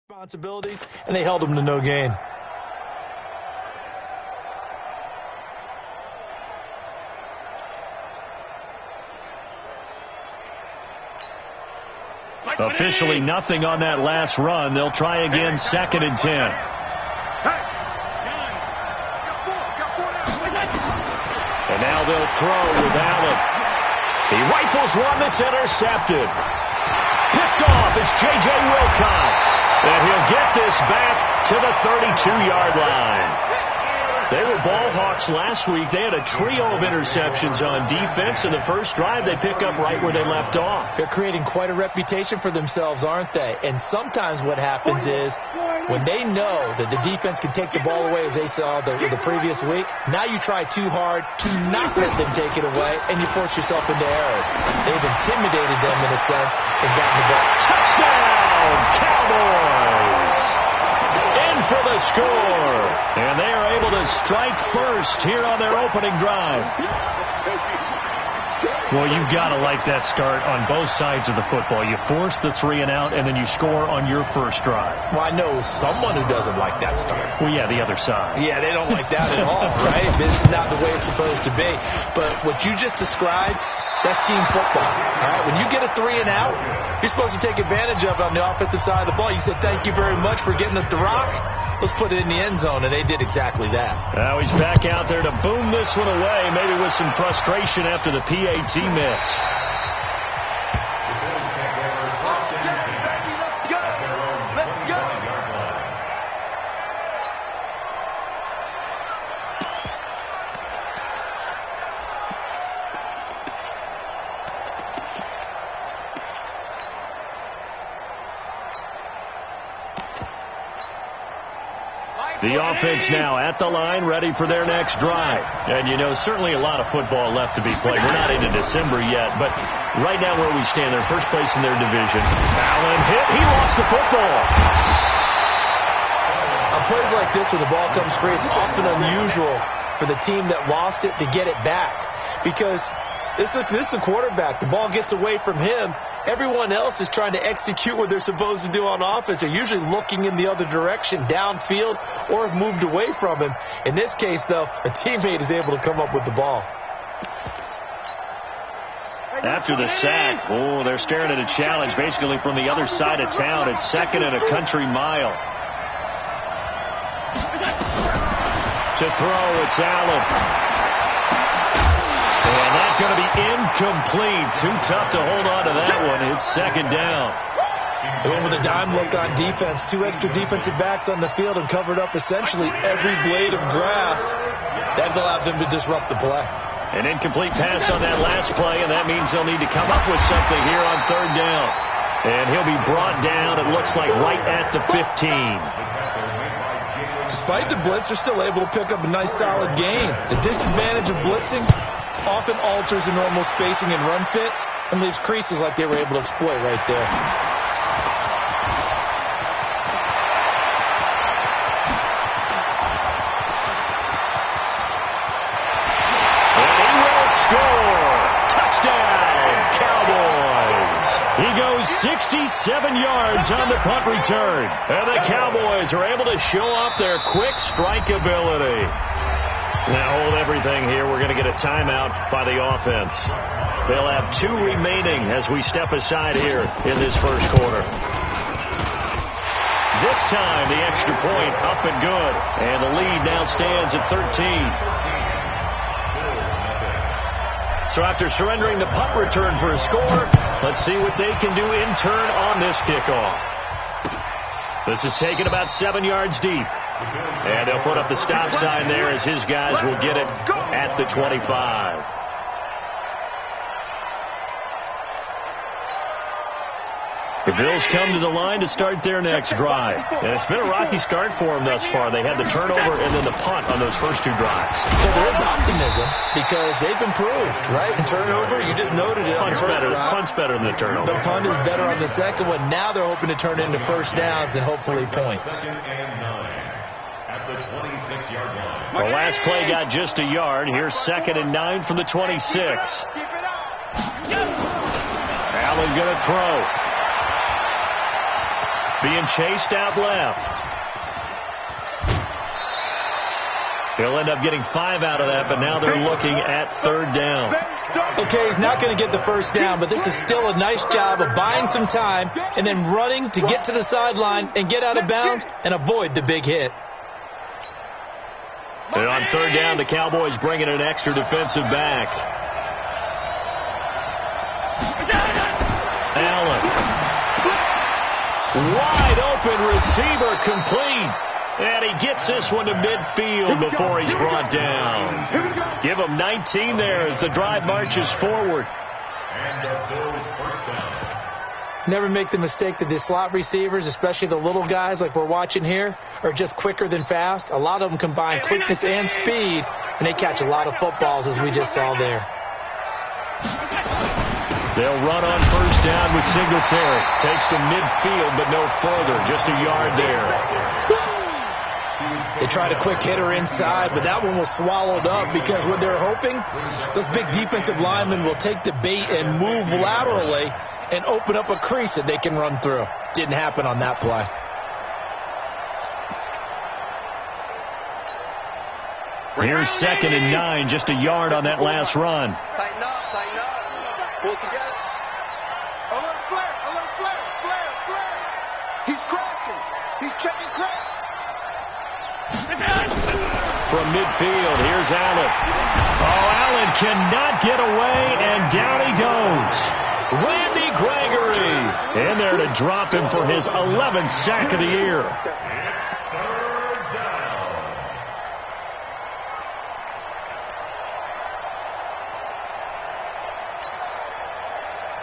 responsibilities, and they held them to no gain. Officially nothing on that last run. They'll try again, 2nd and 10. And now they'll throw with Allen. He rifles one that's intercepted. Picked off. It's J.J. Wilcox. And he'll get this back to the 32-yard line. They were ball hawks last week. They had a trio of interceptions on defense. In the first drive, they pick up right where they left off. They're creating quite a reputation for themselves, aren't they? And sometimes what happens is when they know that the defense can take the ball away, as they saw the previous week, now you try too hard to not let them take it away, and you force yourself into errors. They've intimidated them in a sense and gotten the ball. Touchdown, Cowboys! In for the score. And they are able to strike first here on their opening drive. Well, you've got to like that start on both sides of the football. You force the 3 and out, and then you score on your first drive. Well, I know someone who doesn't like that start. Well, yeah, the other side. Yeah, they don't like that at all, right? This is not the way it's supposed to be. But what you just described, that's team football. All right, when you get a 3 and out, you're supposed to take advantage of it on the offensive side of the ball. You said, thank you very much for getting us the rock. Let's put it in the end zone, and they did exactly that. Now he's back out there to boom this one away, maybe with some frustration after the PAT miss. The offense now at the line, ready for their next drive. And, you know, certainly a lot of football left to be played. We're not into December yet, but right now where we stand, they're first place in their division. Allen hit. He lost the football. On plays like this where the ball comes free, it's often unusual for the team that lost it to get it back. Because this is a quarterback. The ball gets away from him. Everyone else is trying to execute what they're supposed to do on offense. They're usually looking in the other direction, downfield, or have moved away from him. In this case, though, a teammate is able to come up with the ball. After the sack, they're staring at a challenge basically from the other side of town. It's 2nd and a country mile. To throw, it's Allen. And that's going to be incomplete. Too tough to hold on to that one. It's 2nd down. They went with a dime look on defense. 2 extra defensive backs on the field and covered up essentially every blade of grass. That allowed them to disrupt the play. An incomplete pass on that last play, and that means they'll need to come up with something here on 3rd down. And he'll be brought down, it looks like, right at the 15. Despite the blitz, they're still able to pick up a nice solid gain. The disadvantage of blitzing often alters the normal spacing and run fits and leaves creases like they were able to exploit right there. And he will score. Touchdown, Cowboys. He goes 67 yards on the punt return. And the Cowboys are able to show off their quick strike ability. Now hold everything here. We're going to get a timeout by the offense. They'll have 2 remaining as we step aside here in this first quarter. This time the extra point up and good. And the lead now stands at 13. So after surrendering the punt return for a score, let's see what they can do in turn on this kickoff. This is taken about 7 yards deep. And they'll put up the stop sign there as his guys will get it at the 25. The Bills come to the line to start their next drive. And it's been a rocky start for them thus far. They had the turnover and then the punt on those first 2 drives. So there is optimism because they've improved, right? And turnover, you just noted it. Punt's better than the turnover. The punt is better on the second one. Now they're hoping to turn into first downs and hopefully points. The last play got just a yard. Here's 2nd and 9 from the 26. Allen going to throw. being chased out left. He'll end up getting 5 out of that, but now they're looking at 3rd down. Okay, he's not going to get the first down, but this is still a nice job of buying some time and then running to get to the sideline and get out of bounds and avoid the big hit. And on 3rd down, the Cowboys bring in an extra defensive back. Allen. Wide open receiver, complete. And he gets this one to midfield before he's brought down. Give him 19 there as the drive marches forward. Never make the mistake that the slot receivers, especially the little guys like we're watching here, are just quicker than fast. A lot of them combine quickness and speed, and they catch a lot of footballs, as we just saw there. They'll run on 1st down with Singletary. Takes to midfield, but no further. Just a yard there. They tried a quick hitter inside, but that one was swallowed up because what they're hoping, those big defensive linemen will take the bait and move laterally and open up a crease that they can run through. Didn't happen on that play. Here's 2nd and 9, just a yard on that last run. Tighten up. Pull it together. Alert flare. He's crashing. He's checking crash. From midfield, here's Allen. Oh, Allen cannot get away, and down he goes. Randy Gregory in there to drop him for his 11th sack of the year.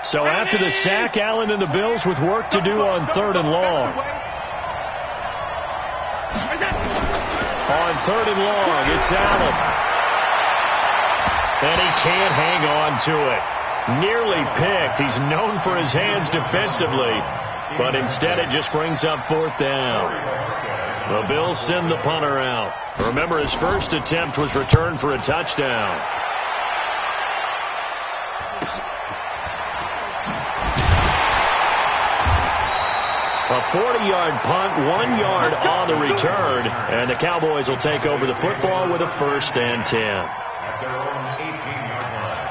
So after the sack, Allen and the Bills with work to do on 3rd and long. On 3rd and long, it's Allen. And he can't hang on to it. Nearly picked. He's known for his hands defensively, but instead it just brings up 4th down. The Bills send the punter out. Remember, his first attempt was returned for a touchdown. A 40-yard punt, 1 yard on the return, and the Cowboys will take over the football with a 1st and 10. At their own 18-yard line.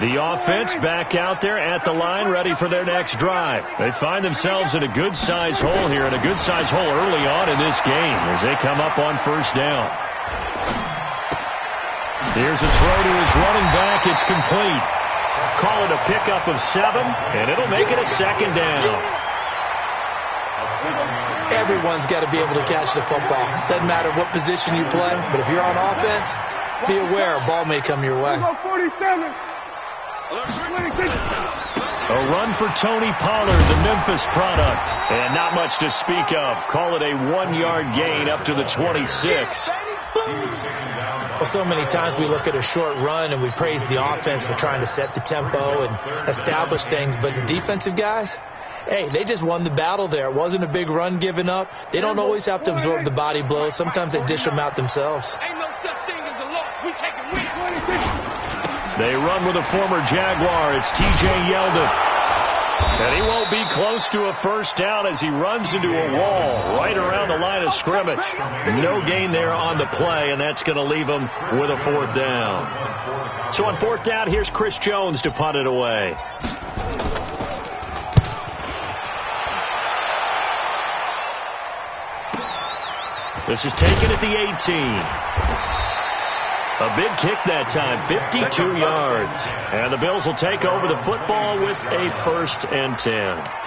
The offense back out there at the line, ready for their next drive. They find themselves in a good-sized hole here, and a good-sized hole early on in this game as they come up on 1st down. Here's a throw to his running back. It's complete. Call it a pickup of 7, and it'll make it a 2nd down. Everyone's got to be able to catch the football. Doesn't matter what position you play, but if you're on offense, be aware a ball may come your way. A run for Tony Pollard, the Memphis product, and not much to speak of. Call it a 1-yard gain up to the 26. Well, so many times we look at a short run and we praise the offense for trying to set the tempo and establish things, but the defensive guys, hey, they just won the battle there. It wasn't a big run given up. They don't always have to absorb the body blows. Sometimes they dish them out themselves. Ain't no such thing as a loss. We take a win. They run with a former Jaguar. It's T.J. Yeldon. And he won't be close to a 1st down as he runs into a wall right around the line of scrimmage. No gain there on the play, and that's going to leave him with a 4th down. So on 4th down, here's Chris Jones to punt it away. This is taken at the 18. A big kick that time, 52 yards. And the Bills will take over the football with a 1st and 10.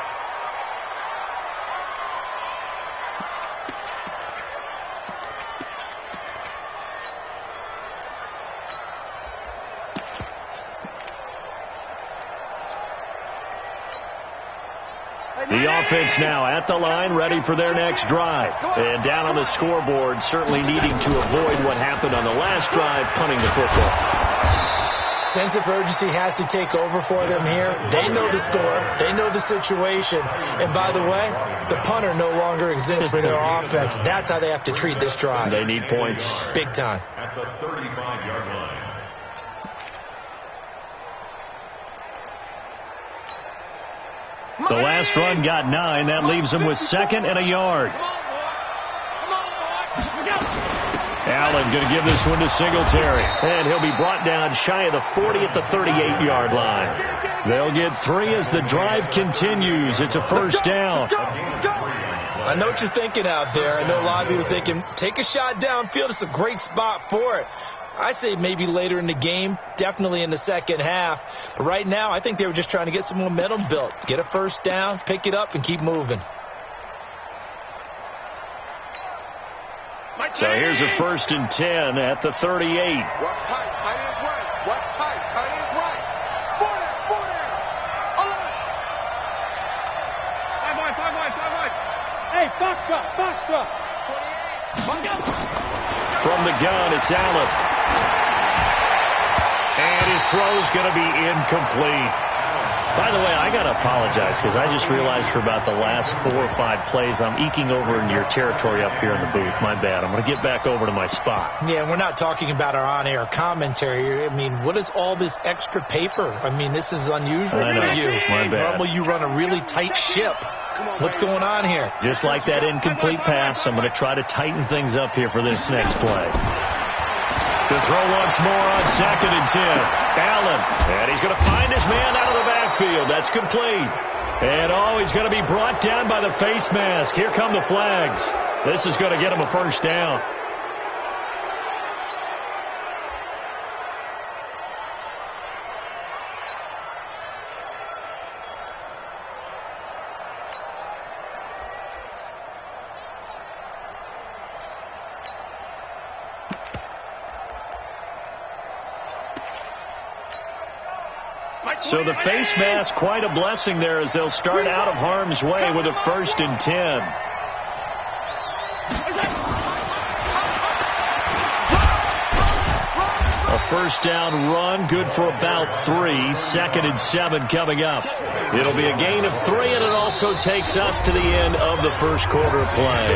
The offense now at the line, ready for their next drive. And down on the scoreboard, certainly needing to avoid what happened on the last drive, punting the football. Sense of urgency has to take over for them here. They know the score. They know the situation. And by the way, the punter no longer exists for their offense. That's how they have to treat this drive. They need points. Big time. At the 35-yard line. The last run got 9. That leaves him with 2nd and a yard. Allen going to give this one to Singletary. And he'll be brought down shy of the 40 at the 38-yard line. They'll get 3 as the drive continues. It's a first down. I know what you're thinking out there. I know a lot of you are thinking, take a shot downfield. It's a great spot for it. I'd say maybe later in the game, definitely in the second half. But right now, I think they were just trying to get some momentum built. Get a first down, pick it up, and keep moving. So here's a 1st and 10 at the 38. Watch tight, tight ends right. Watch tight, tight ends right. 4 down. 5 wide. Hey, Foxtrot. 28. From the gun, it's Allen. And his throw's going to be incomplete. By the way, I got to apologize because I just realized for about the last 4 or 5 plays, I'm eking over into your territory up here in the booth. My bad. I'm going to get back over to my spot. Yeah, we're not talking about our on-air commentary. I mean, what is all this extra paper? I mean, this is unusual I know. for you. My bad. Normally you run a really tight ship. What's going on here? Just like that incomplete pass, I'm going to try to tighten things up here for this next play. To throw once more on 2nd and 10. Allen. And he's going to find his man out of the backfield. That's complete. And, he's going to be brought down by the face mask. Here come the flags. This is going to get him a first down. So the face mask, quite a blessing there as they'll start out of harm's way with a 1st and 10. A first down run, good for about 3. 2nd and 7 coming up. It'll be a gain of 3, and it also takes us to the end of the first quarter play.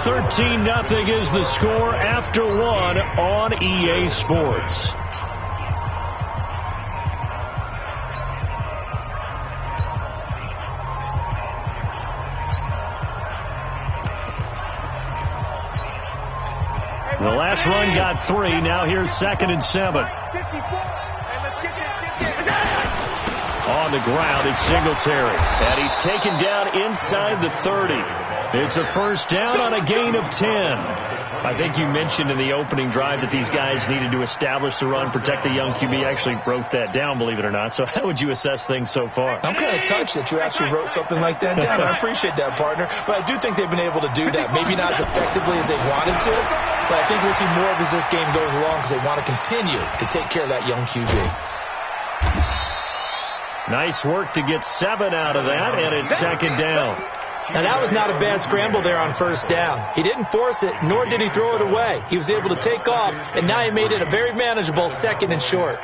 13-0 is the score after 1 on EA Sports. The last run got 3. Now here's 2nd and 7. On the ground, it's Singletary. And he's taken down inside the 30. It's a first down on a gain of 10. I think you mentioned in the opening drive that these guys needed to establish the run, protect the young QB. I actually wrote that down, believe it or not. So how would you assess things so far? I'm kind of touched that you actually wrote something like that down. I appreciate that, partner. But I do think they've been able to do that. Maybe not as effectively as they wanted to, but I think we'll see more of as this game goes along because they want to continue to take care of that young QB. Nice work to get 7 out of that, and it's 2nd down. Now, that was not a bad scramble there on first down. He didn't force it, nor did he throw it away. He was able to take off, and now he made it a very manageable 2nd and short.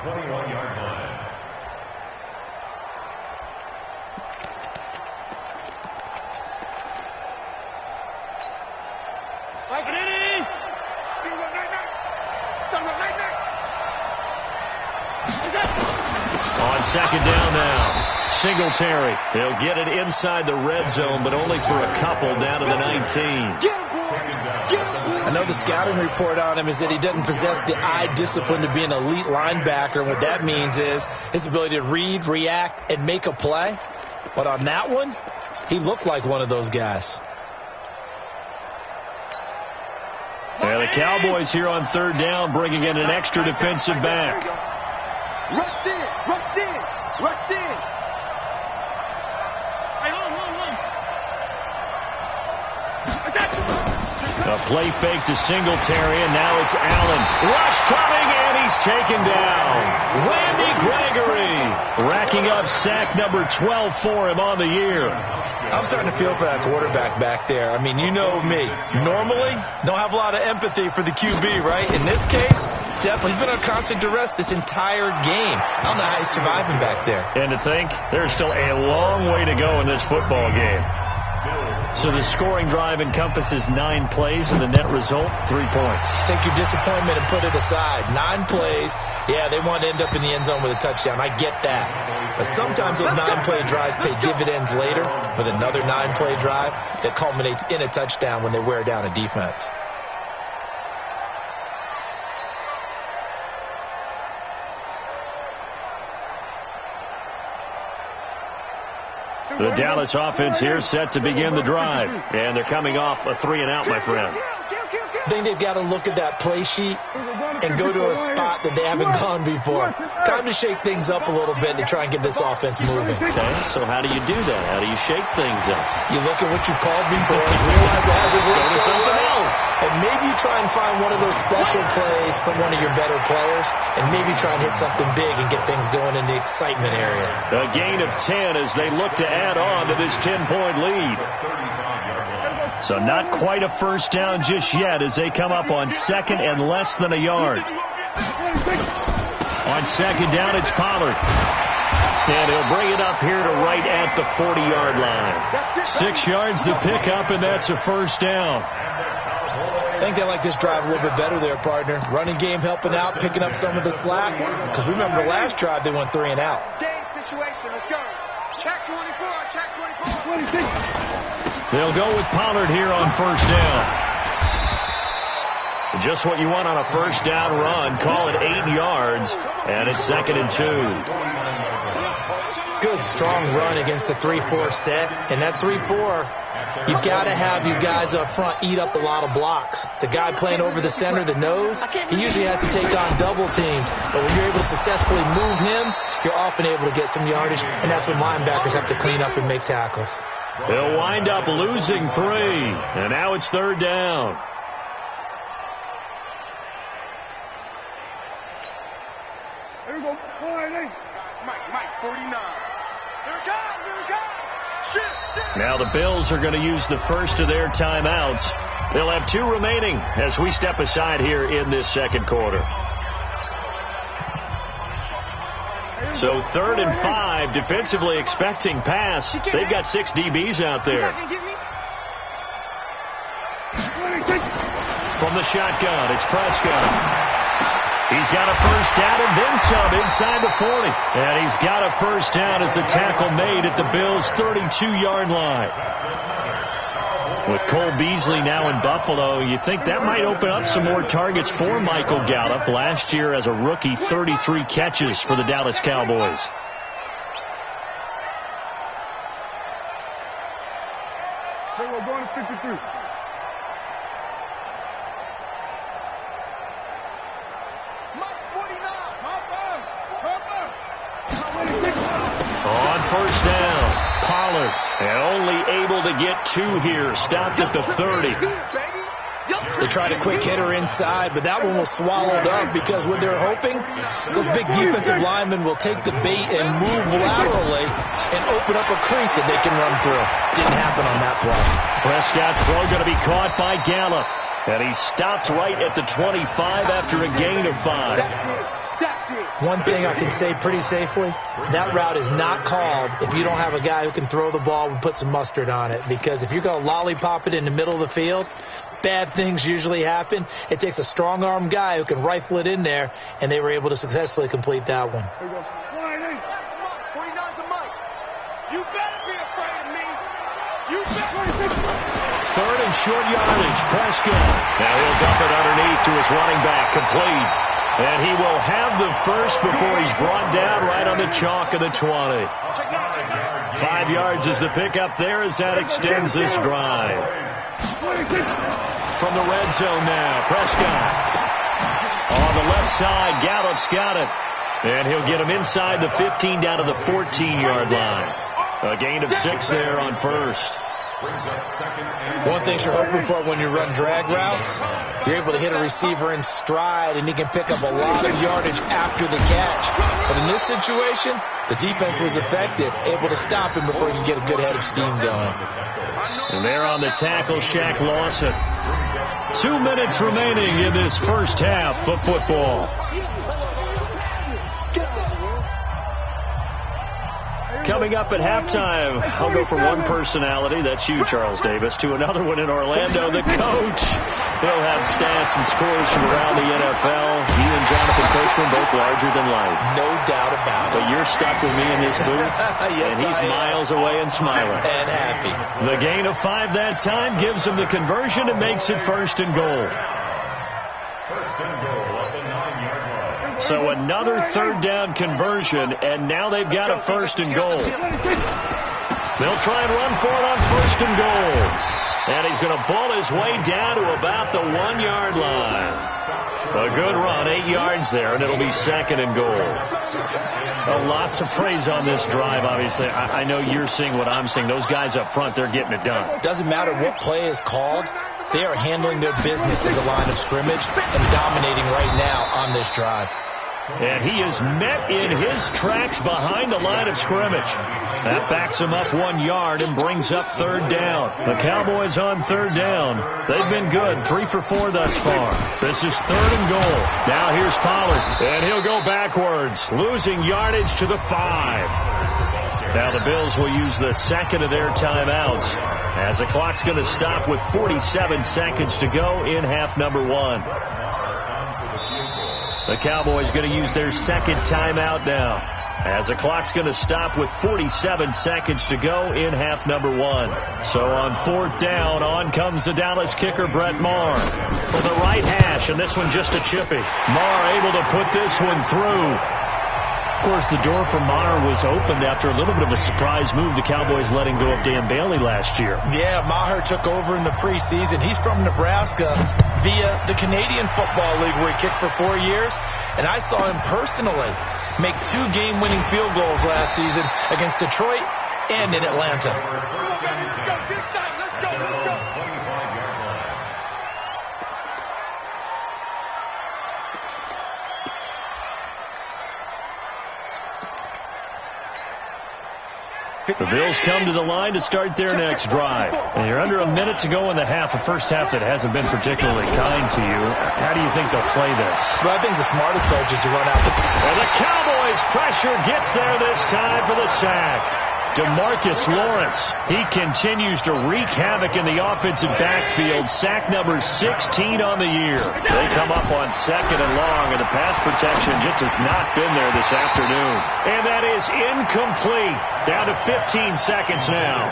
On 2nd down now. Singletary. He'll get it inside the red zone, but only for a couple down to the 19. I know the scouting report on him is that he doesn't possess the eye discipline to be an elite linebacker. And what that means is his ability to read, react, and make a play. But on that one, he looked like one of those guys. Yeah, the Cowboys here on 3rd down bringing in an extra defensive back. Rush in. A play fake to Singletary, and now it's Allen. Rush coming, and he's taken down. Randy Gregory racking up sack number 12 for him on the year. I'm starting to feel for that quarterback back there. I mean, you know me. Normally, don't have a lot of empathy for the QB, right? In this case, definitely. He's been on constant duress this entire game. I don't know how he's surviving back there. And to think, there's still a long way to go in this football game. So the scoring drive encompasses 9 plays, and the net result, 3 points. Take your disappointment and put it aside. 9 plays. Yeah, they want to end up in the end zone with a touchdown. I get that. But sometimes those 9-play drives pay dividends later with another 9-play drive that culminates in a touchdown when they wear down a defense. The Dallas offense here set to begin the drive. And they're coming off a 3-and-out, my friend. I think they've got to look at that play sheet and go to a spot that they haven't gone before. Time to shake things up a little bit to try and get this offense moving. Okay, so how do you do that? How do you shake things up? You look at what you called before, realize it hasn't worked so something else. And maybe you try and find one of those special plays from one of your better players, and maybe try and hit something big and get things going in the excitement area. A gain of 10 as they look to add on to this 10-point lead. So not quite a first down just yet as they come up on 2nd and less than a yard. On 2nd down, it's Pollard. And he'll bring it up here to right at the 40-yard line. 6 yards to pick up, and that's a first down. I think they like this drive a little bit better there, partner. Running game helping out, picking up some of the slack. Because remember, the last drive they went 3-and-out. Stay in situation. Let's go. Check 24. Check 24. They'll go with Pollard here on first down. Just what you want on a first down run. Call it 8 yards, and it's 2nd and 2. Good, strong run against the 3-4 set. And that 3-4, you've got to have you guys up front eat up a lot of blocks. The guy playing over the center, the nose, he usually has to take on double teams. But when you're able to successfully move him, you're often able to get some yardage, and that's when linebackers have to clean up and make tackles. They'll wind up losing 3, and now it's 3rd down. Here we go. Mike, 49. Here it comes. Shoot. Now the Bills are going to use the first of their timeouts. They'll have 2 remaining as we step aside here in this second quarter. So 3rd and 5, defensively expecting pass. They've got 6 DBs out there. From the shotgun, it's Prescott. He's got a first down and then some inside the 40. And he's got a first down as the tackle made at the Bills' 32-yard line. With Cole Beasley now in Buffalo, you think that might open up some more targets for Michael Gallup. Last year as a rookie, 33 catches for the Dallas Cowboys. We're going to 53. On first down, Pollard, and only able to get 2 here, stopped at the 30. They tried a quick hitter inside, but that one was swallowed up because what they're hoping, those big defensive linemen will take the bait and move laterally and open up a crease that they can run through. Didn't happen on that play. Prescott's throw going to be caught by Gallup, and he stopped right at the 25 after a gain of 5. One thing I can say pretty safely, that route is not called if you don't have a guy who can throw the ball and put some mustard on it. Because if you're going to lollipop it in the middle of the field, bad things usually happen. It takes a strong-arm guy who can rifle it in there, and they were able to successfully complete that one. 49 to Mike. You better be afraid of me. You better. 3rd and short yardage, Prescott. Now he'll dump it underneath to his running back, complete. And he will have the first before he's brought down right on the chalk of the 20. 5 yards is the pickup there as that extends this drive. From the red zone now, Prescott. On the left side, Gallup's got it. And he'll get him inside the 15 down to the 14-yard line. A gain of 6 there on first. One thing you're hoping for when you run drag routes, you're able to hit a receiver in stride, and he can pick up a lot of yardage after the catch. But in this situation, the defense was effective, able to stop him before he could get a good head of steam going. And there on the tackle, Shaq Lawson. 2 minutes remaining in this first half of football. Coming up at halftime, I'll go from one personality, that's you, Charles Davis, to another one in Orlando, the coach. He'll have stats and scores from around the NFL. He and Jonathan Coachman both larger than life. No doubt about it. But you're stuck with me in this booth, yes, and he's miles away and smiling. And happy. The gain of 5 that time gives him the conversion and makes it 1st and goal. First and goal at the 9-yard line. So another 3rd down conversion, and now they've got a 1st and goal. They'll try and run for it on 1st and goal. And he's going to ball his way down to about the 1-yard line. A good run, 8 yards there, and it'll be 2nd and goal. Lots of praise on this drive, obviously. I know you're seeing what I'm seeing. Those guys up front, they're getting it done. Doesn't matter what play is called. They are handling their business at the line of scrimmage and dominating right now on this drive. And he is met in his tracks behind the line of scrimmage. That backs him up 1 yard and brings up 3rd down. The Cowboys on 3rd down. They've been good, 3 for 4 thus far. This is 3rd and goal. Now here's Pollard, and he'll go backwards, losing yardage to the 5. Now the Bills will use the 2nd of their timeouts as the clock's going to stop with 47 seconds to go in half number 1. The Cowboys going to use their 2nd timeout now as the clock's going to stop with 47 seconds to go in half number 1. So on 4th down, on comes the Dallas kicker, Brett Maher, for the right hash, and this one just a chippy. Maher able to put this one through. Of course, the door for Maher was opened after a little bit of a surprise move. The Cowboys letting go of Dan Bailey last year. Yeah, Maher took over in the preseason. He's from Nebraska via the Canadian Football League, where he kicked for 4 years. And I saw him personally make 2 game-winning field goals last season against Detroit and in Atlanta. The Bills come to the line to start their next drive. And you're under a minute to go in the half, a first half that hasn't been particularly kind to you. How do you think they'll play this? Well, I think the smart approach is to run out the... And the Cowboys pressure gets there this time for the sack. DeMarcus Lawrence, he continues to wreak havoc in the offensive backfield. Sack number 16 on the year. They come up on 2nd and long, and the pass protection just has not been there this afternoon. And that is incomplete. Down to 15 seconds now.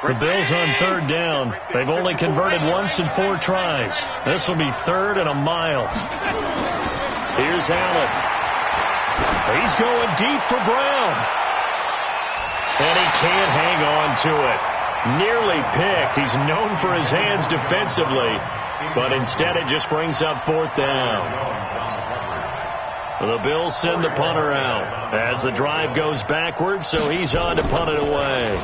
The Bills on 3rd down. They've only converted once in 4 tries. This will be 3rd and a mile. Here's Allen. He's going deep for Brown. And he can't hang on to it. Nearly picked. He's known for his hands defensively. But instead it just brings up 4th down. The Bills send the punter out as the drive goes backwards, so he's on to punt it away.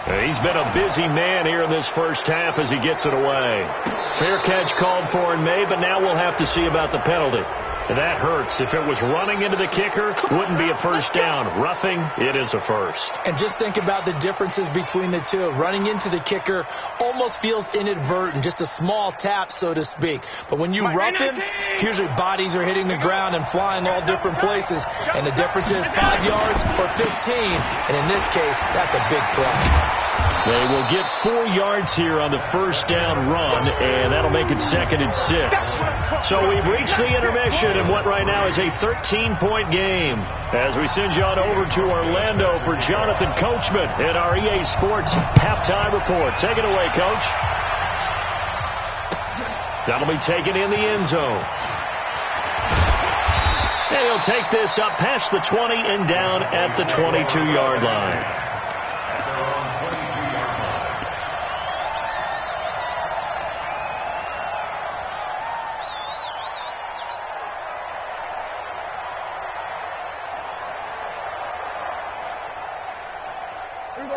He's been a busy man here in this first half as he gets it away. Fair catch called for and made, but now we'll have to see about the penalty. And that hurts. If it was running into the kicker, wouldn't be a first down. Roughing, it is a first. And just think about the differences between the two. Running into the kicker almost feels inadvertent, just a small tap, so to speak. But when you rough him, usually bodies are hitting the ground and flying all different places. And the difference is 5 yards or 15. And in this case, that's a big play. They will get 4 yards here on the first down run, and that'll make it 2nd and 6. So we've reached the intermission in what right now is a 13-point game. As we send you on over to Orlando for Jonathan Coachman in our EA Sports halftime report. Take it away, Coach. That'll be taken in the end zone. And he'll take this up past the 20 and down at the 22-yard line.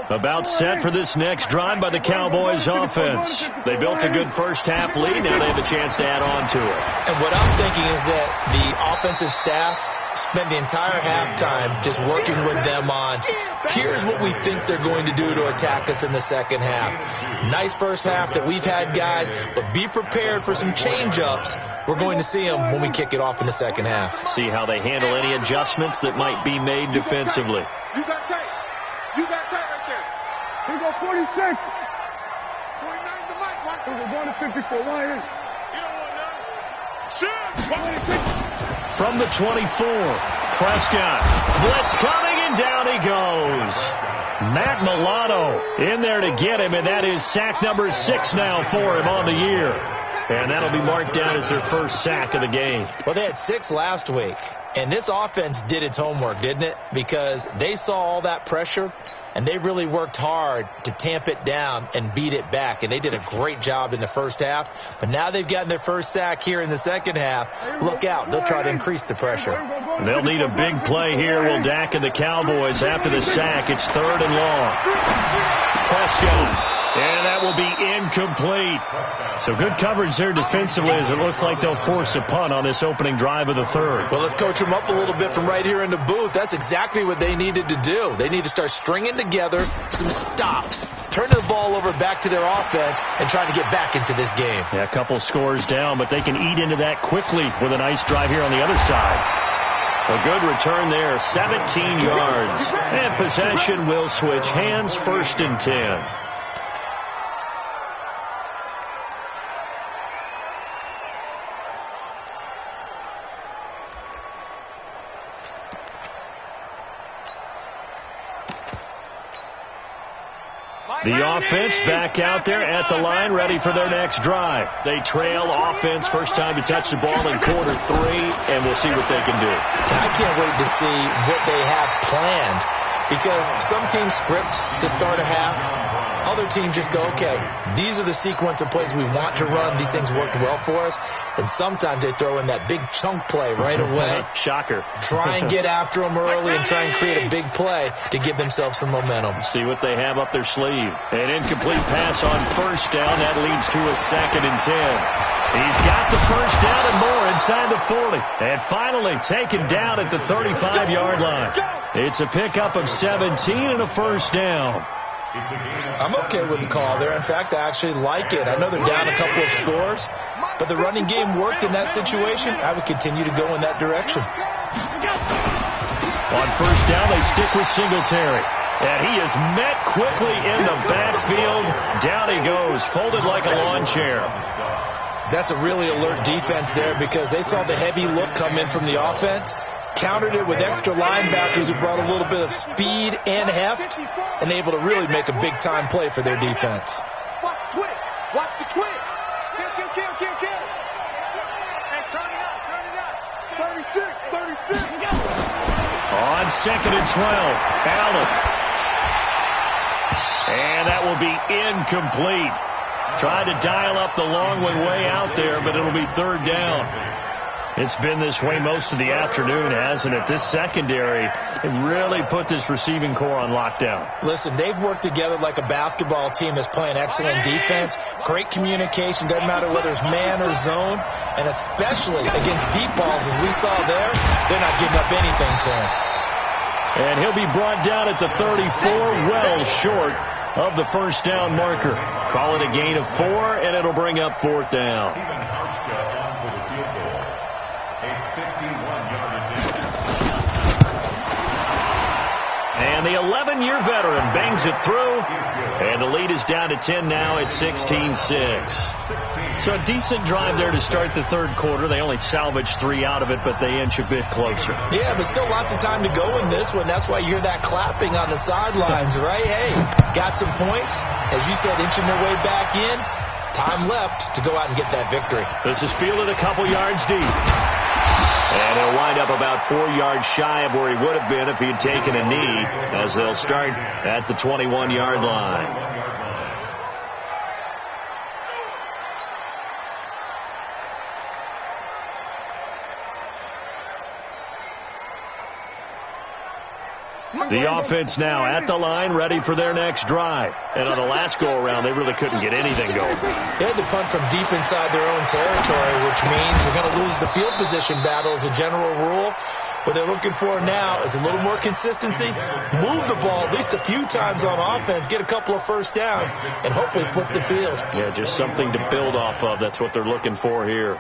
About set for this next drive by the Cowboys offense. They built a good first half lead. Now they have a chance to add on to it. And what I'm thinking is that the offensive staff spent the entire halftime just working with them on, here's what we think they're going to do to attack us in the second half. Nice first half that we've had, guys, but be prepared for some change-ups. We're going to see them when we kick it off in the second half. See how they handle any adjustments that might be made defensively. You got tight. You got tight right there. Here go 46. 49 the mic. Watch Here go going to 54. Line in. You don't want none. Shoot. From the 24, Prescott. Blitz coming, and down he goes. Matt Milano in there to get him, and that is sack number 6 now for him on the year. And that'll be marked down as their first sack of the game. Well, they had 6 last week, and this offense did its homework, didn't it? Because they saw all that pressure, and they really worked hard to tamp it down and beat it back. And they did a great job in the first half. But now they've gotten their first sack here in the second half. Look out. They'll try to increase the pressure. They'll need a big play here. Will Dak and the Cowboys after the sack. It's 3rd and long. Prescott. And that will be incomplete. So good coverage there defensively as it looks like they'll force a punt on this opening drive of the 3rd. Well, let's coach them up a little bit from right here in the booth. That's exactly what they needed to do. They need to start stringing together some stops, turning the ball over back to their offense, and trying to get back into this game. Yeah, a couple scores down, but they can eat into that quickly with a nice drive here on the other side. A good return there, 17 yards. And possession will switch hands, 1st and 10. The offense back out there at the line, ready for their next drive. They trail offense, first time to touch the ball in quarter 3, and we'll see what they can do. I can't wait to see what they have planned, because some teams script to start a half. Other teams just go, okay, these are the sequence of plays we want to run. These things worked well for us. And sometimes they throw in that big chunk play right away. Shocker. Try and get after them early and try and create a big play to give themselves some momentum. See what they have up their sleeve. An incomplete pass on first down. That leads to a 2nd and 10. He's got the first down and more inside the 40. And finally taken down at the 35-yard line. It's a pickup of 17 and a first down. I'm okay with the call there. In fact, I actually like it. I know they're down a couple of scores, but the running game worked in that situation. I would continue to go in that direction. On first down, they stick with Singletary. And he is met quickly in the backfield. Down he goes, folded like a lawn chair. That's a really alert defense there because they saw the heavy look come in from the offense, countered it with extra linebackers who brought a little bit of speed and heft, and able to really make a big-time play for their defense. Watch the twist. Watch the twist. Kill. And turn it up. 36. On 2nd and 12, Allen. And that will be incomplete. Tried to dial up the long one way out there, but it'll be 3rd down. It's been this way most of the afternoon, hasn't it? This secondary really put this receiving core on lockdown. Listen, they've worked together like a basketball team that's playing excellent defense. Great communication, doesn't matter whether it's man or zone. And especially against deep balls, as we saw there, they're not giving up anything to him. And he'll be brought down at the 34, well short of the first down marker. Call it a gain of 4, and it'll bring up 4th down. And the 11-year veteran bangs it through, and the lead is down to 10 now at 16-6. So a decent drive there to start the 3rd quarter. They only salvaged 3 out of it, but they inch a bit closer. Yeah, but still lots of time to go in this one. That's why you hear that clapping on the sidelines, right? Hey, got some points. As you said, inching their way back in. Time left to go out and get that victory. This is fielded a couple yards deep. And he'll wind up about 4 yards shy of where he would have been if he had taken a knee, as they'll start at the 21-yard line. The offense now at the line, ready for their next drive. And on the last go-around, they really couldn't get anything going. They had to punt from deep inside their own territory, which means they're going to lose the field position battle as a general rule. What they're looking for now is a little more consistency, move the ball at least a few times on offense, get a couple of first downs, and hopefully flip the field. Yeah, just something to build off of. That's what they're looking for here.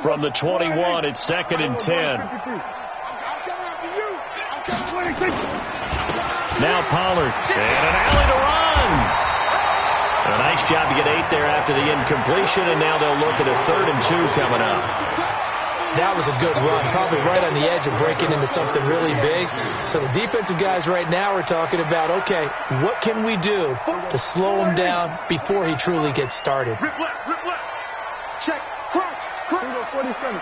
From the 21, it's 2nd and 10. Now Pollard, and an alley to run. A nice job to get 8 there after the incompletion, and now they'll look at a 3rd and 2 coming up. That was a good run, probably right on the edge of breaking into something really big. So the defensive guys right now are talking about, okay, what can we do to slow him down before he truly gets started? Rip left. Check. Cross. 47.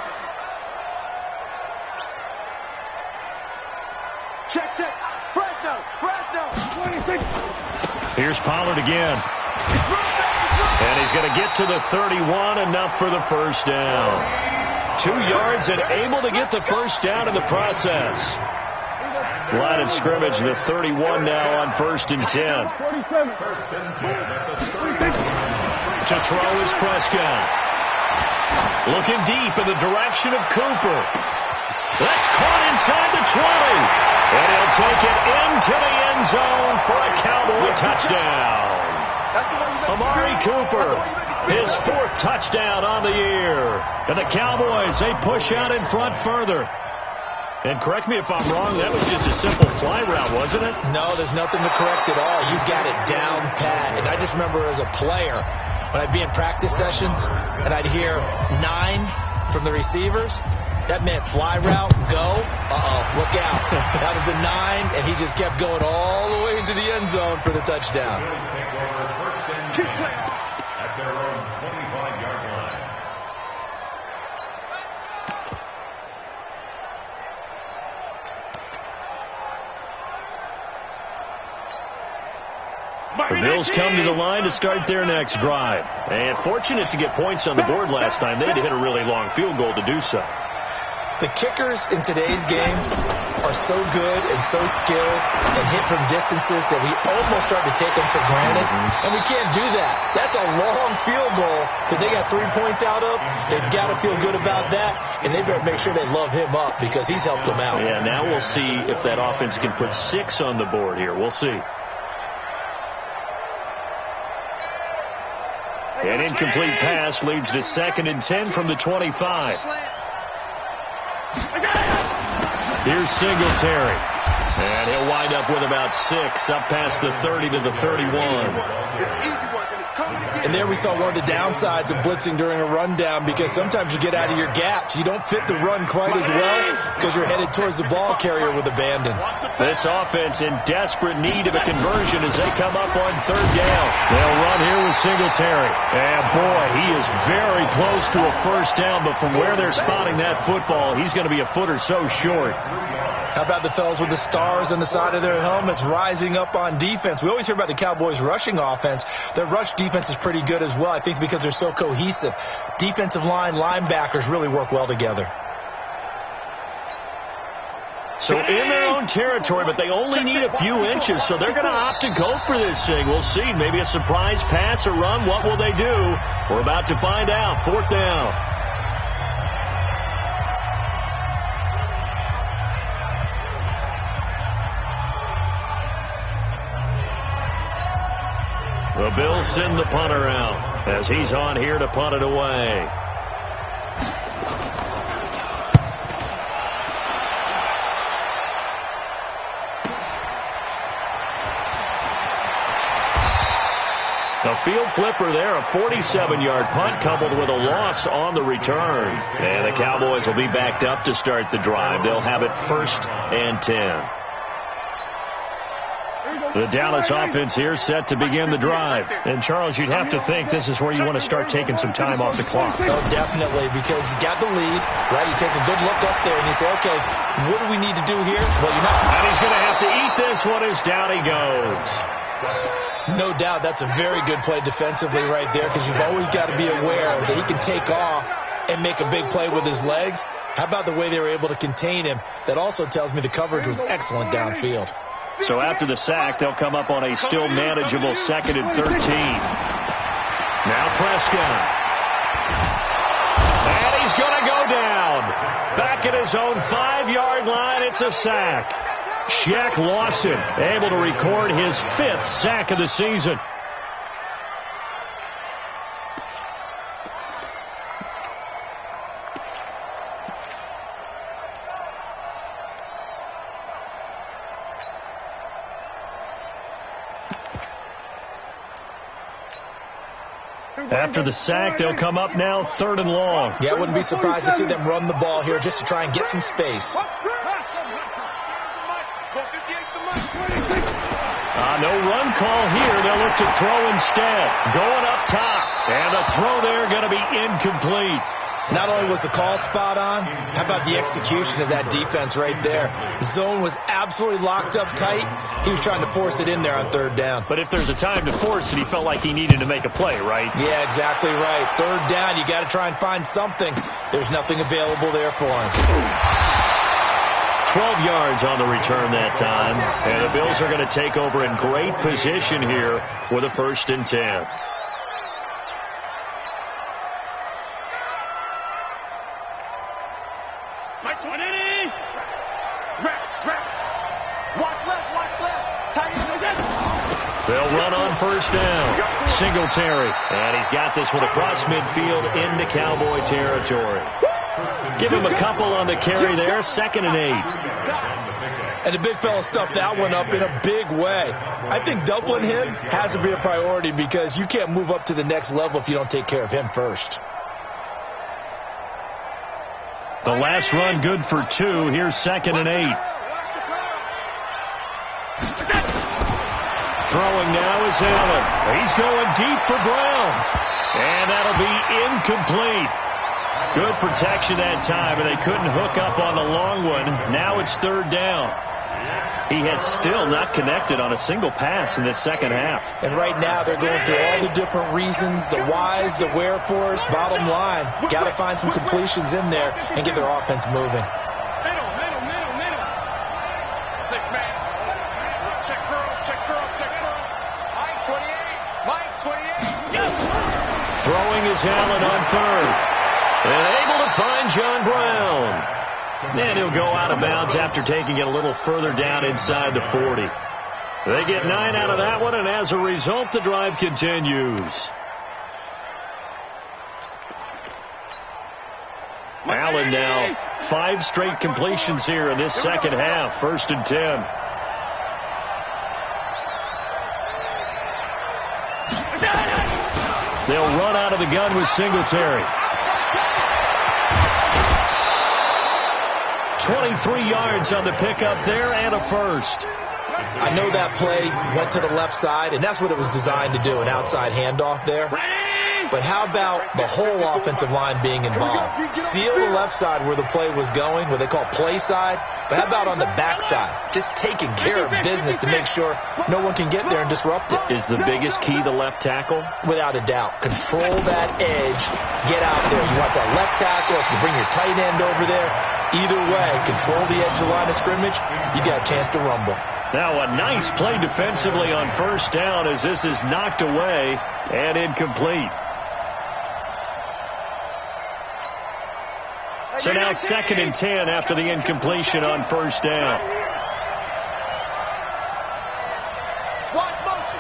Check. Fresno. 26. Here's Pollard again. And he's going to get to the 31, enough for the first down. 2 yards and able to get the first down in the process. Line of scrimmage, the 31 now on 1st and 10. 47. To throw is Prescott. Looking deep in the direction of Cooper. That's caught inside the 20. And he'll take it into the end zone for a Cowboy touchdown. Amari Cooper, his 4th touchdown on the year. And the Cowboys, they push out in front further. And correct me if I'm wrong, that was just a simple fly route, wasn't it? No, there's nothing to correct at all. You got it down pat. And I just remember as a player, when I'd be in practice sessions and I'd hear 9 from the receivers, that meant fly route, go, look out. That was the 9, and he just kept going all the way into the end zone for the touchdown. At their own 25-yard line. The Bills come to the line to start their next drive. And fortunate to get points on the board last time. They had to hit a really long field goal to do so. The kickers in today's game are so good and so skilled and hit from distances that we almost start to take them for granted. And we can't do that. That's a long field goal that they got 3 points out of. They've got to feel good about that, and they better make sure they love him up because he's helped them out. Yeah, now we'll see if that offense can put 6 on the board here. We'll see. An incomplete pass leads to 2nd and 10 from the 25. Here's Singletary. And he'll wind up with about 6, up past the 30 to the 31. And there we saw one of the downsides of blitzing during a rundown, because sometimes you get out of your gaps. You don't fit the run quite as well because you're headed towards the ball carrier with abandon. This offense in desperate need of a conversion as they come up on 3rd down. They'll run here with Singletary. And boy, he is very close to a first down, but from where they're spotting that football, he's going to be a foot or so short. How about the fellas with the stars on the side of their helmets rising up on defense? We always hear about the Cowboys' rushing offense. Their rush defense is pretty good as well, I think, because they're so cohesive. Defensive line, linebackers really work well together. So in their own territory, but they only need a few inches, so they're going to opt to go for this thing. We'll see. Maybe a surprise pass or run. What will they do? We're about to find out. 4th down. The Bills send the punter out as he's on here to punt it away. A field flipper there, a 47-yard punt coupled with a loss on the return. And the Cowboys will be backed up to start the drive. They'll have it 1st and 10. The Dallas offense here set to begin the drive. And, Charles, you'd have to think this is where you want to start taking some time off the clock. Oh, definitely, because you got the lead, right? You take a good look up there and you say, okay, what do we need to do here? Well, you're not. And he's going to have to eat this one as down he goes. No doubt that's a very good play defensively right there, because you've always got to be aware that he can take off and make a big play with his legs. How about the way they were able to contain him? That also tells me the coverage was excellent downfield. So after the sack, they'll come up on a still manageable 2nd and 13. Now Prescott. And he's going to go down. Back at his own 5-yard line, it's a sack. Shaq Lawson able to record his 5th sack of the season. After the sack, they'll come up now 3rd and long. Yeah, I wouldn't be surprised to see them run the ball here just to try and get some space. No run call here. They'll look to throw instead. Going up top. And the throw there going to be incomplete. Not only was the call spot on, how about the execution of that defense right there? The zone was absolutely locked up tight. He was trying to force it in there on 3rd down. But if there's a time to force it, he felt like he needed to make a play, right? Yeah, exactly right. 3rd down, you got to try and find something. There's nothing available there for him. 12 yards on the return that time. And the Bills are going to take over in great position here with a 1st and 10. They'll run on 1st down. Singletary. And he's got this one across midfield into Cowboy territory. Give him a couple on the carry there. 2nd and 8. And the big fella stuffed that one up in a big way. I think doubling him has to be a priority because you can't move up to the next level if you don't take care of him first. The last run good for 2. Here's 2nd and 8. Throwing now is Allen. He's going deep for Brown. And that'll be incomplete. Good protection that time, and they couldn't hook up on the long one. Now it's 3rd down. He has still not connected on a single pass in this second half. And right now they're going through all the different reasons, the whys, the wherefores. Bottom line, got to find some completions in there and get their offense moving. Middle. 6-man. Check girls. Mike 28. Throwing is Allen on 3rd. And able to find John Brown. And he'll go out of bounds after taking it a little further down inside the 40. They get 9 out of that one, and as a result, the drive continues. Allen now 5 straight completions here in this second half. 1st and 10. They'll run out of the gun with Singletary. 23 yards on the pickup there and a 1st. I know that play went to the left side, and that's what it was designed to do, an outside handoff there. But how about the whole offensive line being involved? Seal the left side where the play was going, what they call play side. But how about on the back side? Just taking care of business to make sure no one can get there and disrupt it. Is the biggest key the left tackle? Without a doubt. Control that edge. Get out there. You want that left tackle. If you bring your tight end over there, either way, control the edge of the line of scrimmage, you got a chance to rumble. Now a nice play defensively on 1st down as this is knocked away and incomplete. So now 2nd and 10 after the incompletion on 1st down. Wide motion.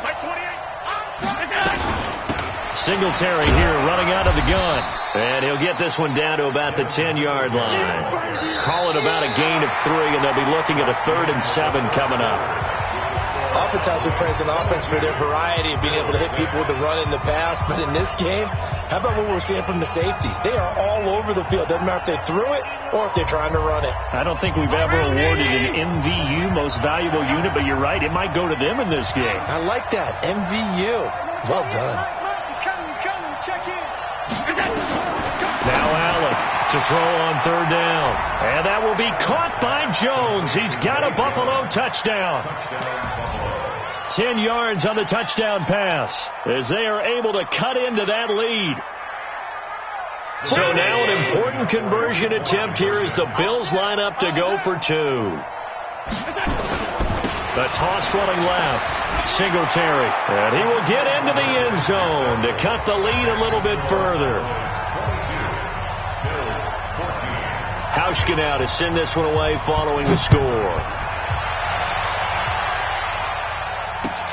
Mike 28. Singletary here running out of the gun. And he'll get this one down to about the 10-yard line. Call it about a gain of 3, and they'll be looking at a 3rd and 7 coming up. Oftentimes we praise an offense for their variety of being able to hit people with the run in the pass. But in this game, how about what we're seeing from the safeties? They are all over the field. Doesn't matter if they threw it or if they're trying to run it. I don't think we've ever awarded an MVU, most valuable unit, but you're right. It might go to them in this game. I like that. MVU. Well done. He's coming. Check in. Now Allen to throw on 3rd down. And that will be caught by Jones. He's got a Buffalo touchdown. 10 yards on the touchdown pass as they are able to cut into that lead. So now an important conversion attempt here as the Bills line up to go for 2. A toss running left. Singletary. And he will get into the end zone to cut the lead a little bit further. Hauschka now to send this one away following the score.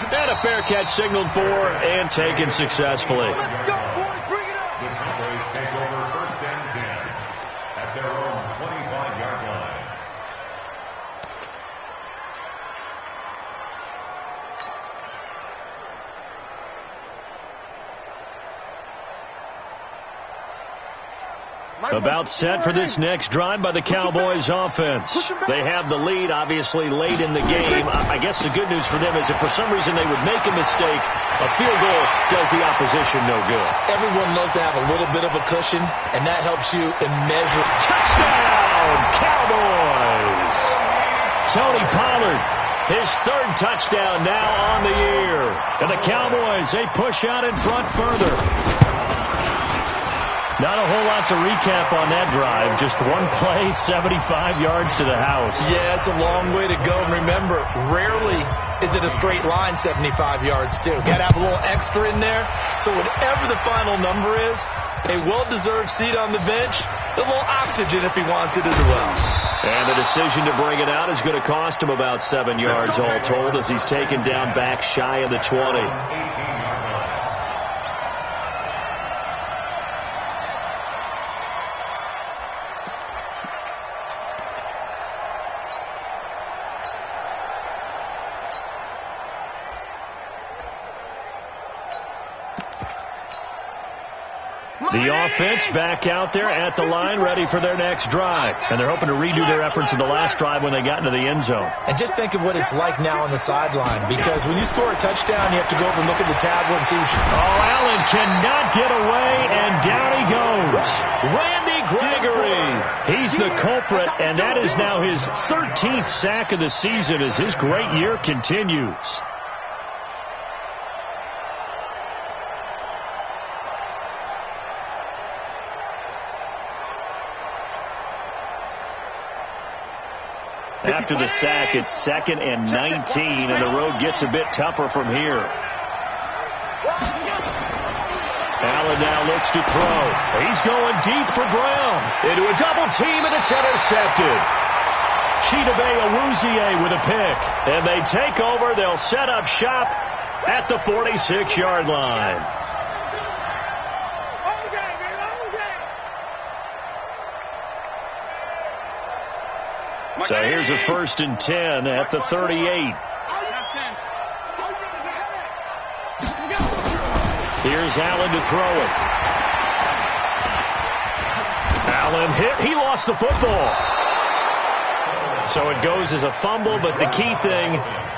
And a fair catch signaled for and taken successfully. Let's go, boys. Bring it up. The Cowboys take over 1st and 10 at their own 25-yard line. About set for this next drive by the Cowboys offense. They have the lead, obviously, late in the game. I guess the good news for them is if for some reason they would make a mistake, a field goal does the opposition no good. Everyone loves to have a little bit of a cushion, and that helps you immeasurably. Touchdown, Cowboys! Tony Pollard, his 3rd touchdown now on the year. And the Cowboys, they push out in front further. Not a whole lot to recap on that drive. Just one play, 75 yards to the house. Yeah, it's a long way to go. And remember, rarely is it a straight line 75 yards, too. Got to have a little extra in there. So whatever the final number is, a well-deserved seat on the bench, a little oxygen if he wants it as well. And the decision to bring it out is going to cost him about 7 yards all told as he's taken down back shy of the 20. The offense back out there at the line, ready for their next drive. And they're hoping to redo their efforts in the last drive when they got into the end zone. And just think of what it's like now on the sideline, because when you score a touchdown, you have to go over and look at the tablet and see what you... Oh, Allen cannot get away, and down he goes. Randy Gregory. He's the culprit, and that is now his 13th sack of the season as his great year continues. After the sack, it's 2nd and 19, and the road gets a bit tougher from here. Allen now looks to throw. He's going deep for Brown. Into a double team, and it's intercepted. Chidobe Awuzie with a pick. And they take over. They'll set up shop at the 46-yard line. So here's a 1st and 10 at the 38. Here's Allen to throw it. Allen hit. He lost the football. So it goes as a fumble, but the key thing,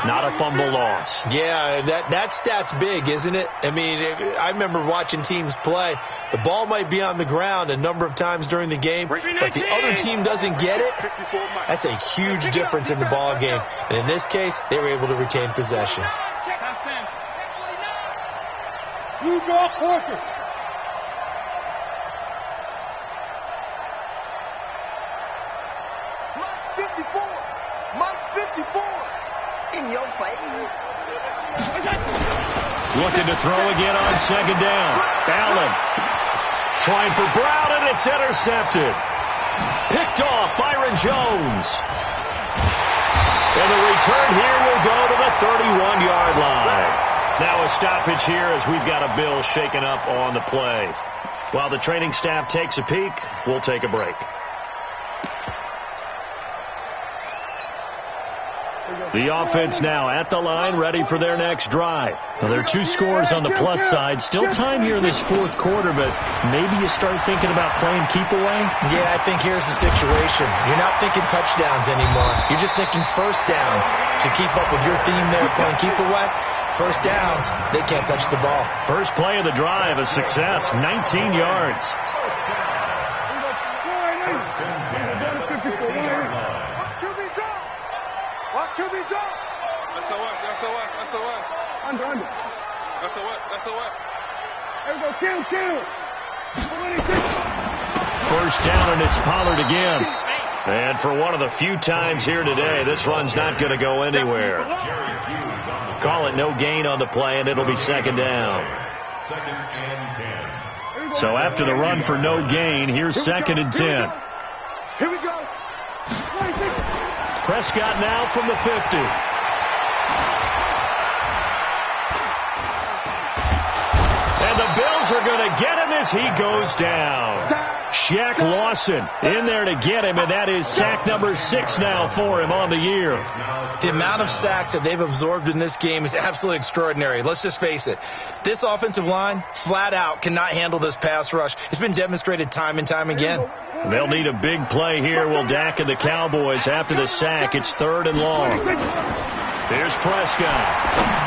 not a fumble loss. Yeah, that stat's big, isn't it? I mean, I remember watching teams play. The ball might be on the ground a number of times during the game, but the other team doesn't get it. That's a huge difference in the ball game. And in this case, they were able to retain possession. You draw quarter. Mike 54. In your face. Looking to throw again on 2nd down. Allen trying for Brown, and it's intercepted. Picked off Byron Jones. And the return here will go to the 31-yard line. Now a stoppage here as we've got a bill shaken up on the play. While the training staff takes a peek, we'll take a break. The offense now at the line, ready for their next drive. Well, there are 2 scores on the plus side. Still time here in this 4th quarter, but maybe you start thinking about playing keep away? Yeah, I think here's the situation. You're not thinking touchdowns anymore. You're just thinking 1st downs. To keep up with your theme there, playing keep away, 1st downs, they can't touch the ball. First play of the drive, a success, 19 yards. Watch QB drop. SOS. Under. SOS. There we go. Kill. 1st down, and it's Pollard again. And for one of the few times here today, this run's not going to go anywhere. Call it no gain on the play, and it'll be second down. Second and 10. So after the run for no gain, here's second and 10. Here we go. Prescott now from the 50. And the Bills are going to get him as he goes down. Shaq Lawson in there to get him, and that is sack number 6 now for him on the year. The amount of sacks that they've absorbed in this game is absolutely extraordinary. Let's just face it. This offensive line, flat out, cannot handle this pass rush. It's been demonstrated time and time again. They'll need a big play here. Will Dak and the Cowboys after the sack. It's 3rd and long. Here's Prescott.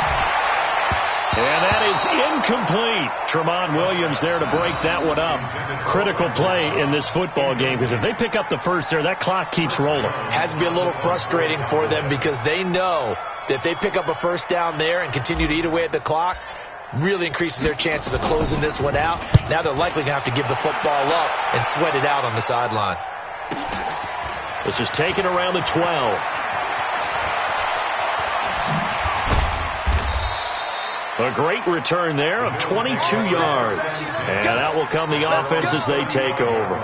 And that is incomplete. Tramon Williams there to break that one up. Critical play in this football game, because if they pick up the first there, that clock keeps rolling. Has to be a little frustrating for them because they know that if they pick up a first down there and continue to eat away at the clock, really increases their chances of closing this one out. Now they're likely going to have to give the football up and sweat it out on the sideline. This is taken around the 12. A great return there of 22 yards. And out will come the offense as they take over.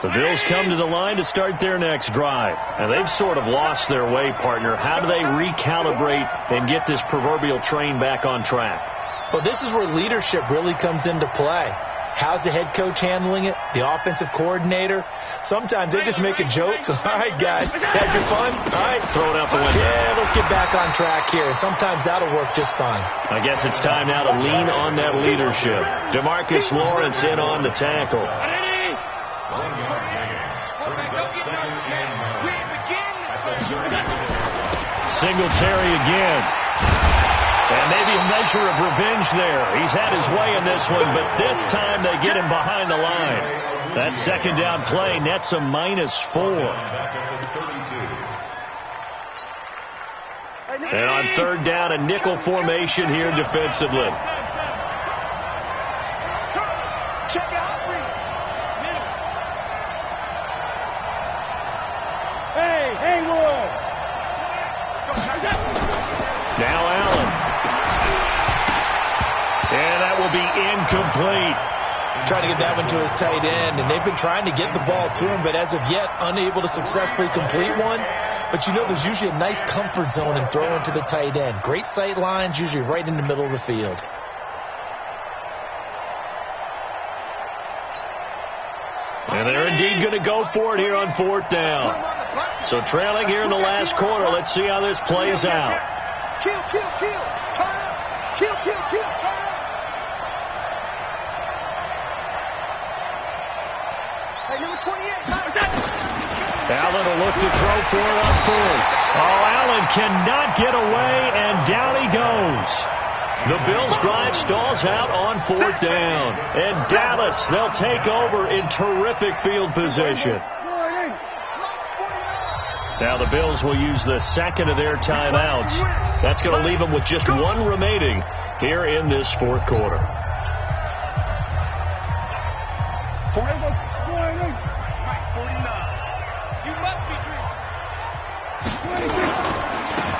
The Bills come to the line to start their next drive. And they've sort of lost their way, partner. How do they recalibrate and get this proverbial train back on track? Well, this is where leadership really comes into play. How's the head coach handling it? The offensive coordinator? Sometimes they just make a joke. All right, guys, had your fun? All right. Throw it out the window. Yeah, let's get back on track here. And sometimes that'll work just fine. I guess it's time now to lean on that leadership. DeMarcus Lawrence in on the tackle. Singletary again. And maybe a measure of revenge there. He's had his way in this one, but this time they get him behind the line. That second down play nets a -4. And on 3rd down, a nickel formation here defensively. Now Allen. And that will be incomplete. Trying to get that one to his tight end, and they've been trying to get the ball to him, but as of yet, unable to successfully complete one. But you know there's usually a nice comfort zone in throwing to the tight end. Great sight lines, usually right in the middle of the field. And they're indeed going to go for it here on 4th down. So trailing here in the last quarter, let's see how this plays out. Kill, kill, kill. Turn up. Kill, kill, kill. Turn up. Hey, number 28. Allen will look to throw for it on 4th. Oh, Allen cannot get away, and down he goes. The Bills' drive stalls out on 4th down. And Dallas, they'll take over in terrific field position. Now the Bills will use the second of their timeouts. That's going to leave them with just one remaining here in this 4th quarter.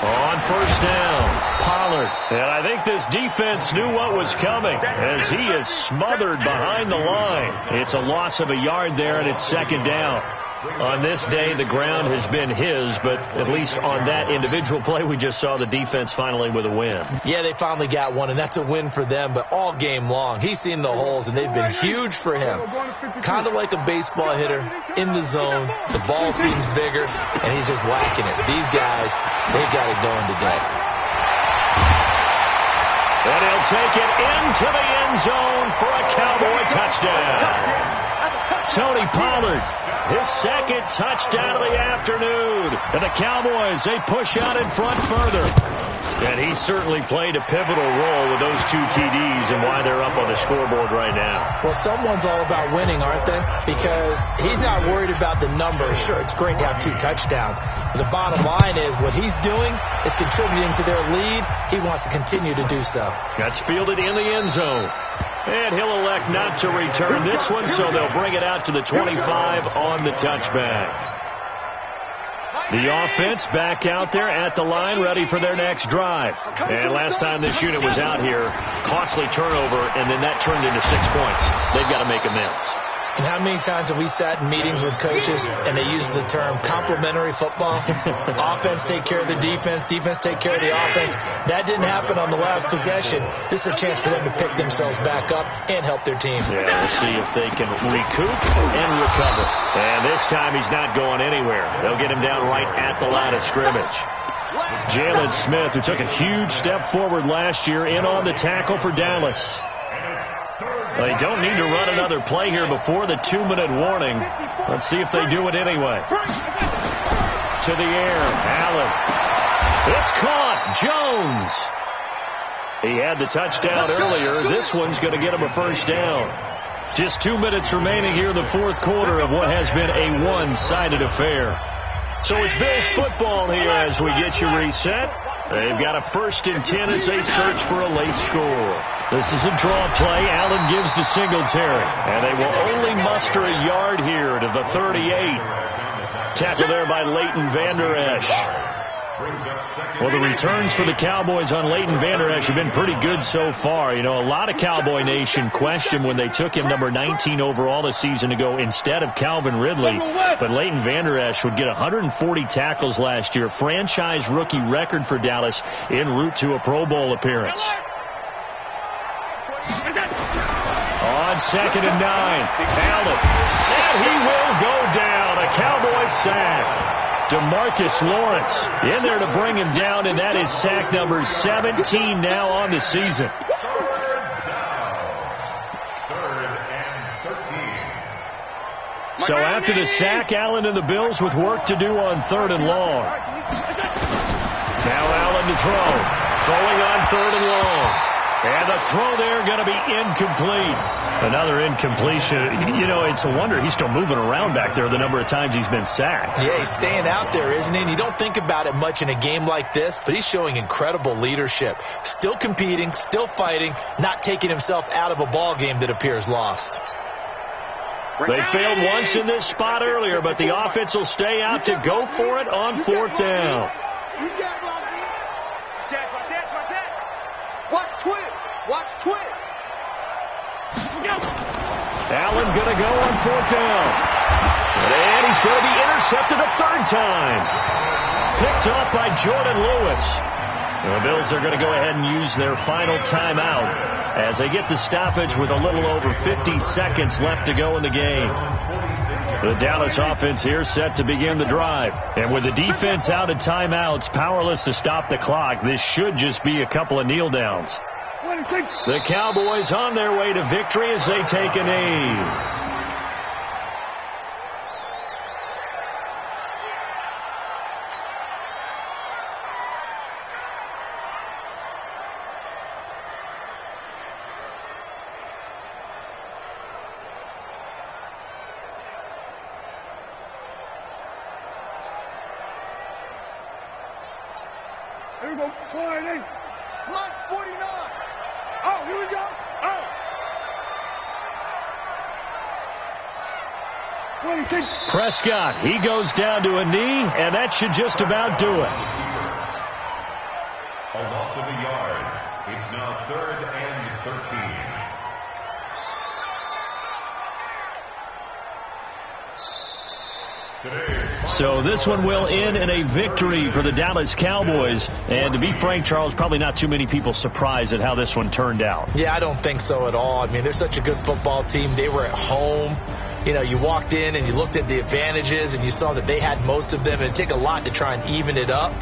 On 1st down, Pollard. And I think this defense knew what was coming as he is smothered behind the line. It's a loss of a yard there, and it's 2nd down. On this day, the ground has been his, but at least on that individual play, we just saw the defense finally with a win. Yeah, they finally got one, and that's a win for them, but all game long, he's seen the holes, and they've been huge for him. Kind of like a baseball hitter in the zone. The ball seems bigger, and he's just whacking it. These guys, they've got it going today. And he'll take it into the end zone for a Cowboy touchdown. Tony Pollard, his 2nd touchdown of the afternoon. And the Cowboys, they push out in front further. And he certainly played a pivotal role with those 2 TDs and why they're up on the scoreboard right now. Well, someone's all about winning, aren't they? Because he's not worried about the numbers. Sure, it's great to have 2 touchdowns. But the bottom line is what he's doing is contributing to their lead. He wants to continue to do so. That's fielded in the end zone. And he'll elect not to return this one, so they'll bring it out to the 25 on the touchback. The offense back out there at the line, ready for their next drive. And last time this unit was out here, costly turnover, and then that turned into 6 points. They've got to make amends. And how many times have we sat in meetings with coaches and they use the term complementary football? Offense take care of the defense, defense take care of the offense. That didn't happen on the last possession. This is a chance for them to pick themselves back up and help their team. Yeah, we'll see if they can recoup and recover. And this time he's not going anywhere. They'll get him down right at the line of scrimmage. Jalen Smith, who took a huge step forward last year, in on the tackle for Dallas. They don't need to run another play here before the 2-minute warning. Let's see if they do it anyway. To the air, Allen. It's caught. Jones. He had the touchdown earlier. This one's going to get him a first down. Just 2 minutes remaining here in the fourth quarter of what has been a one-sided affair. So it's Bills football here as we get you reset. They've got a 1st and 10 as they search for a late score. This is a draw play. Allen gives to Singletary. And they will only muster a yard here to the 38. Tackle there by Leighton Vander Esch. Well, the returns for the Cowboys on Leighton Vander Esch have been pretty good so far. You know, a lot of Cowboy Nation questioned when they took him number 19 overall a season ago instead of Calvin Ridley. But Leighton Vander Esch would get 140 tackles last year. Franchise rookie record for Dallas en route to a Pro Bowl appearance. On 2nd and 9, Allen. And he will go down. A Cowboy sack. DeMarcus Lawrence in there to bring him down, and that is sack number 17 now on the season. 3rd and 13. So after the sack, Allen and the Bills with work to do on 3rd and long. Now Allen to throw. Throwing on 3rd and long. And the throw there going to be incomplete. Another incompletion. You know, it's a wonder he's still moving around back there the number of times he's been sacked. Yeah, he's staying out there, isn't he? And you don't think about it much in a game like this, but he's showing incredible leadership. Still competing, still fighting, not taking himself out of a ball game that appears lost. They failed once in this spot earlier, but the offense will stay out to go for it on 4th down. Watch twins. Watch twins. Allen going to go on 4th down. And he's going to be intercepted a 3rd time. Picked off by Jordan Lewis. The Bills are going to go ahead and use their final timeout as they get the stoppage with a little over 50 seconds left to go in the game. The Dallas offense here set to begin the drive. And with the defense out of timeouts, powerless to stop the clock, this should just be a couple of kneel downs. The Cowboys on their way to victory as they take a knee. Here we go. Line 49. Oh, here we go. Oh. 26. Prescott, he goes down to a knee, and that should just about do it. A loss of a yard. It's now 3rd and 13. So this one will end in a victory for the Dallas Cowboys. And to be frank, Charles, probably not too many people surprised at how this one turned out. Yeah, I don't think so at all. I mean, they're such a good football team. They were at home. You know, you walked in and you looked at the advantages and you saw that they had most of them. It'd take a lot to try and even it up.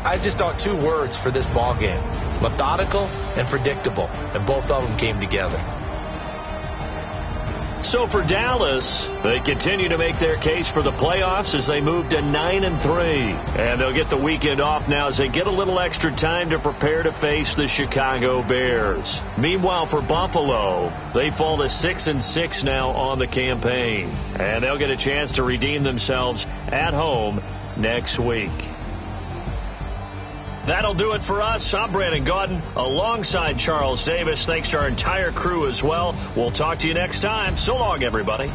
I just thought 2 words for this ball game: methodical and predictable. And both of them came together. So for Dallas, they continue to make their case for the playoffs as they move to 9-3. And they'll get the weekend off now as they get a little extra time to prepare to face the Chicago Bears. Meanwhile, for Buffalo, they fall to 6-6 now on the campaign. And they'll get a chance to redeem themselves at home next week. That'll do it for us. I'm Brandon Gaudin alongside Charles Davis. Thanks to our entire crew as well. We'll talk to you next time. So long, everybody.